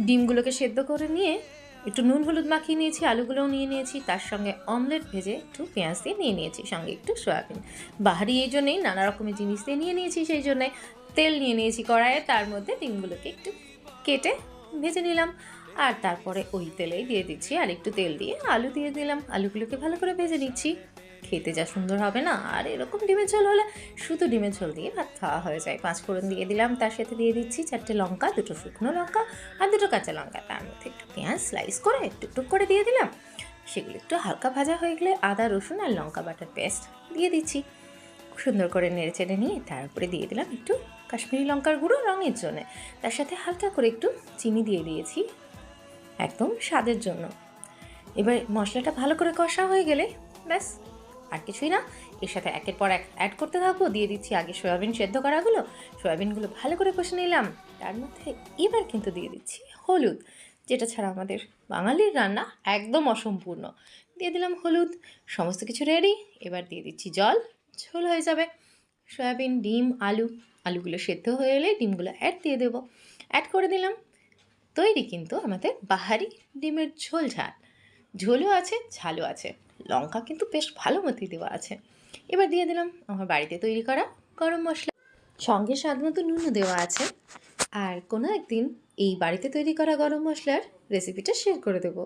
ডিমগুলোকে সেদ্ধ করে নিয়ে একটু নুন হলুদ মাখিয়ে নিয়েছি, আলুগুলোও নিয়ে নিয়েছি, তার সঙ্গে অমলেট ভেজে একটু পেঁয়াজ দিয়ে নিয়ে নিয়েছি, সঙ্গে একটু সয়াবিন। বাহারি এই জন্যেই নানা রকমের জিনিস দিয়ে নিয়ে নিয়েছি, সেই জন্যে তেল নিয়ে নিয়েছি কড়াইয়ে, তার মধ্যে ডিমগুলোকে একটু কেটে ভেজে নিলাম। আর তারপরে ওই তেলেই দিয়ে দিচ্ছি আর একটু তেল দিয়ে আলু দিয়ে দিলাম, আলুগুলোকে ভালো করে ভেজে নিচ্ছি। খেতে যা সুন্দর হবে না! আর এরকম ডিমের ঝোল হলে শুধু ডিমের ঝোল দিয়ে ভাত খাওয়া হয়ে যায়। 5 ফোড়ন দিয়ে দিলাম, তার সাথে দিয়ে দিচ্ছি 4টে লঙ্কা, 2টো শুকনো লঙ্কা আর 2টো কাঁচা লঙ্কা। তার মধ্যে একটু পেঁয়াজ স্লাইস করে টুকটুক করে দিয়ে দিলাম। সেগুলো একটু হালকা ভাজা হয়ে গেলে আদা রসুন আর লঙ্কা বাটার পেস্ট দিয়ে দিচ্ছি। সুন্দর করে নেড়ে চেড়ে নিয়ে তার উপরে দিয়ে দিলাম একটু কাশ্মীরি লঙ্কার গুঁড়ো রঙের জন্য। তার সাথে হালকা করে একটু চিনি দিয়ে দিয়েছি একদম স্বাদের জন্য। এবার মশলাটা ভালো করে কষা হয়ে গেলে ব্যাস, আর কিছুই না। এর সাথে একের পর এক অ্যাড করতে থাকবো। দিয়ে দিচ্ছি আগে সয়াবিন সেদ্ধ করাগুলো, সয়াবিনগুলো ভালো করে কষে নিলাম। তার মধ্যে এবার কিন্তু দিয়ে দিচ্ছি হলুদ, যেটা ছাড়া আমাদের বাঙালির রান্না একদম অসম্পূর্ণ। দিয়ে দিলাম হলুদ, সমস্ত কিছু রেডি। এবার দিয়ে দিচ্ছি জল, ঝোল হয়ে যাবে। সয়াবিন, ডিম, আলুগুলো সেদ্ধ হয়ে এলে ডিমগুলো দিয়ে দেবো। অ্যাড করে দিলাম। তৈরি কিন্তু আমাদের বাহারি ডিমের ঝোল ঝাল। ঝোলও আছে, ঝালও আছে, লঙ্কা কিন্তু বেশ ভালো মতোই দেওয়া আছে। এবার দিয়ে দিলাম আমার বাড়িতে তৈরি করা গরম মশলা, সঙ্গে স্বাদ মতো নুনও দেওয়া আছে। আর কোনো একদিন এই বাড়িতে তৈরি করা গরম মশলার রেসিপিটা শেয়ার করে দেবো।